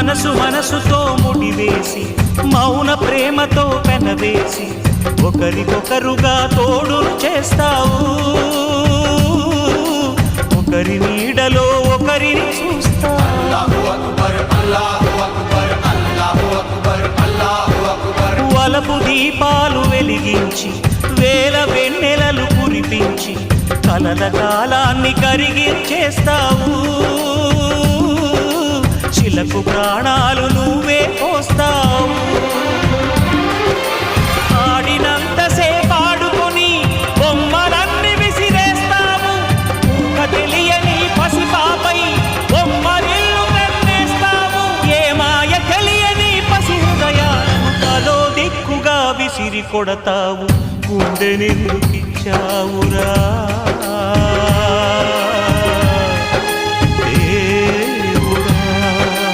మనసుతో ముడివేసి మౌన ప్రేమతో పెనవేసి ఒకరికొకరుగా తోడును చేస్తావు ఒకరి నీడలో ఒకరిని చూస్తావు వలపు దీపాలు వెలిగించి వేల వెన్నెలలు కురిపించి కలల కాలాన్ని కరిగించేస్తావు చిలకు ప్రాణాలు నువ్వే పోస్తావు ఆడినంతసేపు ఆడుకొని బొమ్మలన్నీ విసిరేస్తావు తెలియని పసిపాపై బొమ్మరిల్లు కన్నేస్తావు ఏ మాయ తెలియని పసి హృదయాలను తలో దిక్కుగా విసిరి కొడతావు గుండెనెందుకిచ్చావురా